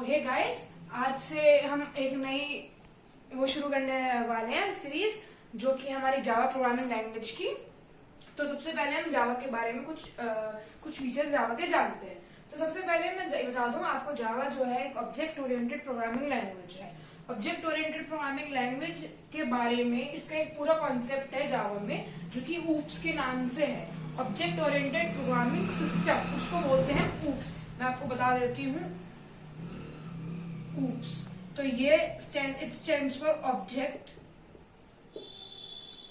Hey guys, आज से हम एक नई वो शुरू करने वाले हैं सीरीज जो कि हमारी जावा प्रोग्रामिंग लैंग्वेज की। तो सबसे पहले हम जावा के बारे में कुछ फीचर्स जावा के जानते हैं। तो सबसे पहले मैं बता दूं आपको, जावा जो है एक ऑब्जेक्ट ओरिएंटेड प्रोग्रामिंग लैंग्वेज है। ऑब्जेक्ट ओरिएंटेड प्रोग्रामिंग लैंग्वेज के बारे में इसका एक पूरा कॉन्सेप्ट है जावा में, जो कि ऊप्स के नाम से है। ऑब्जेक्ट ओरिएंटेड प्रोग्रामिंग सिस्टम, उसको बोलते हैं ऊप्स। मैं आपको बता देती हूँ ऊप्स। तो ये it stands for object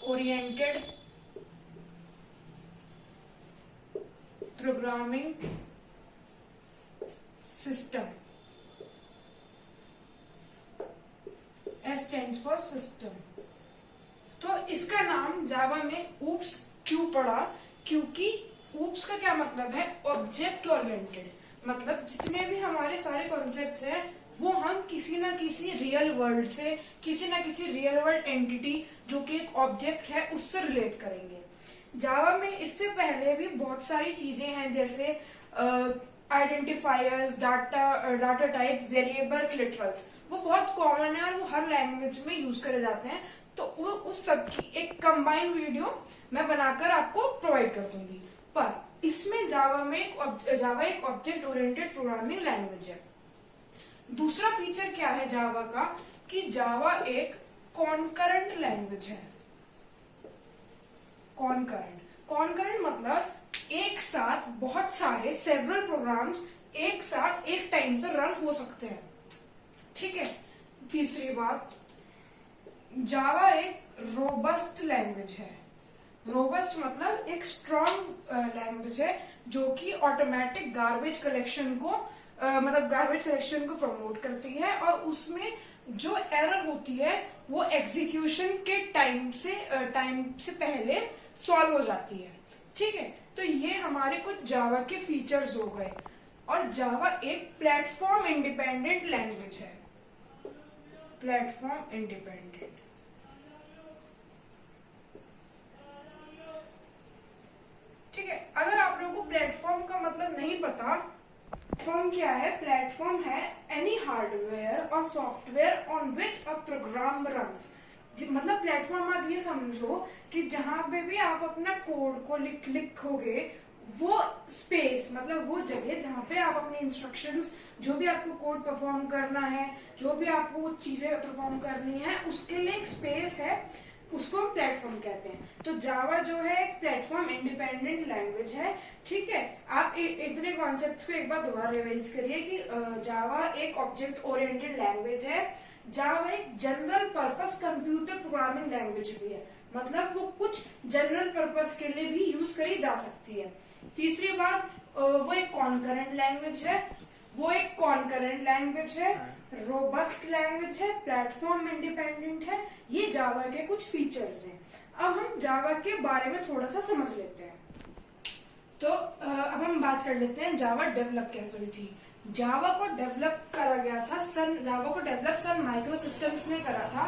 oriented programming system. S stands for system. तो इसका नाम जावा में ऊप्स क्यों पड़ा? क्योंकि ऊप्स का क्या मतलब है? Object oriented. मतलब जितने भी हमारे सारे कॉन्सेप्ट्स हैं वो हम किसी ना किसी रियल वर्ल्ड से, किसी ना किसी रियल वर्ल्ड एंटिटी जो कि एक ऑब्जेक्ट है उससे रिलेट करेंगे। जावा में इससे पहले भी बहुत सारी चीजें हैं, जैसे identifiers, data type, variables, literals. वो बहुत कॉमन है और वो हर लैंग्वेज में यूज करे जाते हैं। तो वो उस सब की एक कंबाइंड वीडियो मैं बनाकर आपको प्रोवाइड कर दूंगी। पर इसमें जावा एक ऑब्जेक्ट ओरिएंटेड प्रोग्रामिंग लैंग्वेज है। दूसरा फीचर क्या है जावा का, कि जावा एक कॉन्करेंट लैंग्वेज है। कॉन्करेंट मतलब एक साथ बहुत सारे सेवरल प्रोग्राम्स एक साथ एक टाइम पर रन हो सकते हैं। ठीक है। तीसरी बात, जावा एक रोबस्ट लैंग्वेज है। रोबस्ट मतलब एक स्ट्रॉन्ग लैंग्वेज है जो कि ऑटोमेटिक गार्बेज कलेक्शन को प्रमोट करती है, और उसमें जो एरर होती है वो एग्जीक्यूशन के टाइम से पहले सॉल्व हो जाती है। ठीक है। तो ये हमारे कुछ जावा के फीचर्स हो गए। और जावा एक प्लेटफॉर्म इंडिपेंडेंट लैंग्वेज है। Platform independent. ठीक है। अगर आप लोगों को प्लेटफॉर्म का मतलब नहीं पता, प्लेटफॉर्म क्या है? प्लेटफॉर्म है एनी हार्डवेयर और software on which a program runs. मतलब प्लेटफॉर्म आप ये समझो कि जहां पे भी आप अपना कोड को लिखोगे, वो स्पेस मतलब वो जगह जहां पे आप अपने इंस्ट्रक्शंस, जो भी आपको कोड परफॉर्म करना है, जो भी आपको चीजें परफॉर्म करनी है, उसके लिए एक स्पेस है, उसको हम प्लेटफॉर्म कहते हैं। तो जावा जो है एक प्लेटफॉर्म इंडिपेंडेंट लैंग्वेज है। ठीक है। आप इतने कॉन्सेप्ट्स को एक बार दोबारा रिवाइज करिए कि जावा एक ऑब्जेक्ट ओरिएंटेड लैंग्वेज है। जावा एक general purpose computer programming language भी है। मतलब वो कुछ जनरल पर्पस के लिए भी यूज करी जा सकती है। तीसरी बात, वो एक कॉन्करेंट लैंग्वेज है, रोबस्ट लैंग्वेज है, प्लेटफॉर्म इंडिपेंडेंट है। ये जावा के कुछ फीचर्स हैं। अब हम जावा के बारे में थोड़ा सा समझ लेते हैं। तो अब हम बात कर लेते हैं जावा डेवलप कैसे हुई थी। जावा को डेवलप सन माइक्रो सिस्टम्स ने करा था।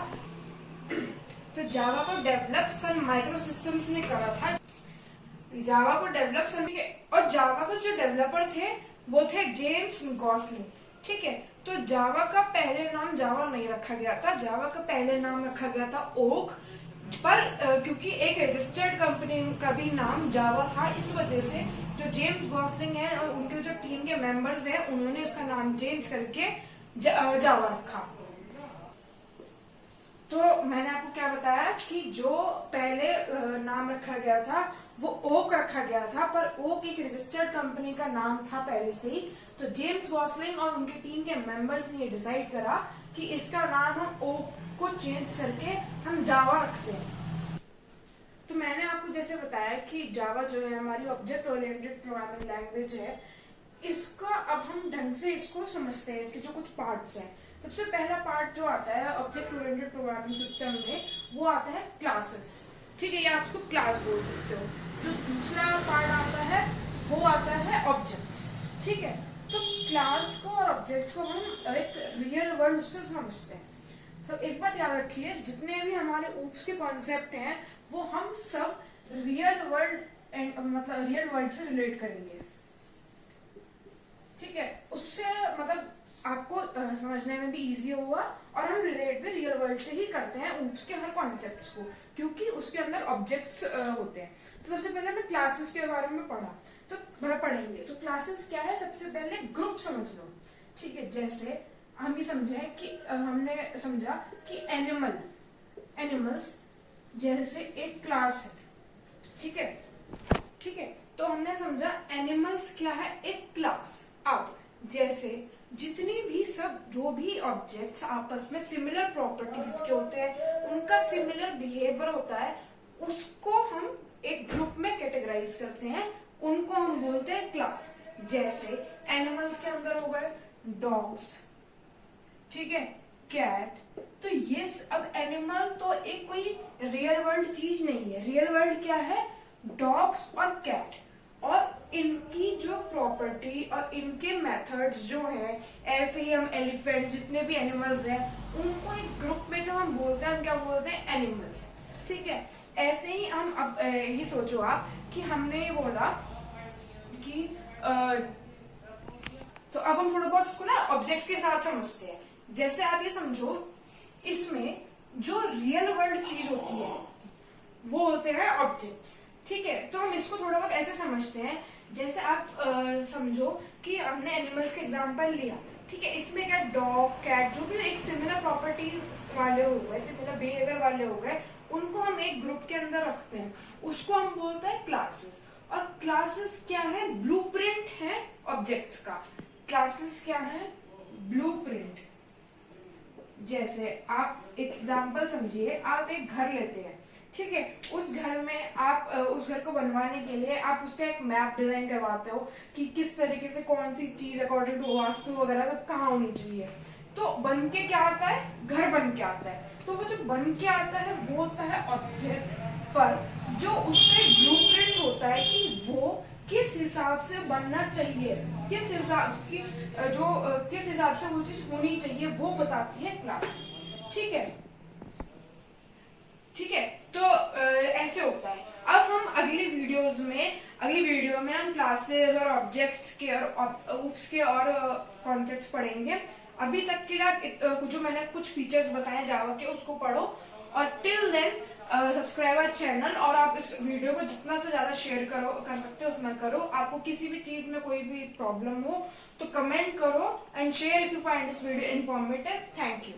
तो जावा को डेवलप सन माइक्रो सिस्टम्स ने करा था। जावा को डेवलप सन, और जावा को जो डेवलपर थे वो थे जेम्स गॉसलिंग। ठीक है। तो जावा का पहले नाम जावा नहीं रखा गया था, जावा का पहले नाम रखा गया था ओक। पर क्योंकि एक रजिस्टर्ड कंपनी का भी नाम जावा था, इस वजह से जो जेम्स गॉसलिंग है और उनके जो टीम के मेंबर्स हैं, उन्होंने उसका नाम चेंज करके जावा रखा। तो मैंने आपको क्या बताया कि जो पहले नाम रखा गया था वो ओक रखा गया था, पर ओक एक रजिस्टर्ड कंपनी का नाम था पहले से ही। तो जेम्स गॉसलिंग और उनकी टीम के मेंबर्स ने डिसाइड करा कि इसका नाम हम ओक को चेंज करके हम जावा रखते हैं। तो मैंने आपको जैसे बताया कि जावा जो है हमारी ऑब्जेक्ट ओरिएंटेड प्रोग्रामिंग लैंग्वेज है। इसका अब हम ढंग से इसको समझते हैं, इसके जो कुछ पार्ट्स हैं। सबसे पहला पार्ट जो आता है ऑब्जेक्ट ओरिएंटेड प्रोग्रामिंग सिस्टम में, वो आता है क्लासेस। ठीक है, या आप उसको क्लास बोल सकते हो। जो दूसरा पार्ट आता है वो आता है ऑब्जेक्ट्स। ठीक है। तो क्लास को और ऑब्जेक्ट्स को हम एक रियल वर्ल्ड उससे समझते हैं। सब एक बात याद रखिए, जितने भी हमारे ऊप्स के कॉन्सेप्ट हैं वो हम सब रियल वर्ल्ड से रिलेट करेंगे। ठीक है। उससे मतलब आपको समझने में भी इजी होगा, और हम रिलेट भी रियल वर्ल्ड से ही करते हैं ऊप्स के हर कॉन्सेप्ट्स को, क्योंकि उसके अंदर ऑब्जेक्ट्स होते हैं। तो सबसे पहले हमें क्लासेस के बारे में पढ़ेंगे। तो क्लासेस क्या है, सबसे पहले ग्रुप समझ लो, ठीक है। जैसे हम ये हमने समझा कि एनिमल्स जैसे एक क्लास है, ठीक है। तो हमने समझा एनिमल्स क्या है, एक क्लास। अब जैसे जितनी भी जो भी ऑब्जेक्ट्स आपस में सिमिलर प्रॉपर्टीज के होते हैं, उनका सिमिलर बिहेवियर होता है, उसको हम एक ग्रुप में कैटेगराइज करते हैं, उनको हम बोलते हैं क्लास। जैसे एनिमल्स के अंदर हो गए डॉग्स, ठीक है, कैट। तो ये अब एनिमल तो एक कोई रियल वर्ल्ड चीज नहीं है। रियल वर्ल्ड क्या है, डॉग्स और कैट, और इनकी जो प्रॉपर्टी और इनके मेथड्स जो है, ऐसे ही हम एलिफेंट, जितने भी एनिमल्स हैं, उनको एक ग्रुप में जब हम बोलते हैं, हम क्या बोलते हैं, एनिमल्स, ठीक है। ऐसे ही हम अब ये सोचो आप कि हमने ये बोला कि तो अब हम थोड़ा बहुत इसको ना ऑब्जेक्ट के साथ समझते हैं। जैसे आप ये समझो, इसमें जो रियल वर्ल्ड चीज होती है वो होते हैं ऑब्जेक्ट्स, ठीक है। तो हम इसको थोड़ा बहुत ऐसे समझते हैं, जैसे आप समझो कि हमने एनिमल्स का एग्जांपल लिया, ठीक है। इसमें क्या, डॉग, कैट, जो भी एक सिमिलर प्रॉपर्टीज वाले हो गए, सिमिलर बिहेवियर वाले हो गए, उनको हम एक ग्रुप के अंदर रखते हैं, उसको हम बोलते हैं क्लासेस। और क्लासेस क्या है, ब्लूप्रिंट है ऑब्जेक्ट्स का। क्लासेस क्या है, ब्लूप्रिंट। जैसे आप एक एग्जांपल समझिए, आप एक घर लेते हैं, ठीक है। उस घर में आप उस घर को बनवाने के लिए आप उसका एक मैप डिजाइन करवाते हो कि किस तरीके से कौन सी चीज अकॉर्डिंग टू वास्तु वगैरह सब कहाँ होनी चाहिए। तो बन के क्या आता है, घर बन के आता है। तो वो जो बन के आता है वो होता है ऑब्जेक्ट, पर जो उसका ब्लूप्रिंट होता है कि वो किस हिसाब से बनना चाहिए, किस हिसाब से वो चीज होनी चाहिए, वो बताती है क्लासेस, ठीक है। तो ऐसे होता है। अब हम अगली वीडियो में हम क्लासेस और ऑब्जेक्ट्स के और ऊप्स के और कॉन्सेप्ट्स पढ़ेंगे। अभी तक के लिए आप जो मैंने कुछ फीचर्स बताए जावा के, उसको पढ़ो, और till then subscribe our channel. और आप इस वीडियो को जितना से ज्यादा शेयर कर सकते हो उतना करो। आपको किसी भी चीज में कोई भी प्रॉब्लम हो तो कमेंट करो, and share if you find this video informative. Thank you.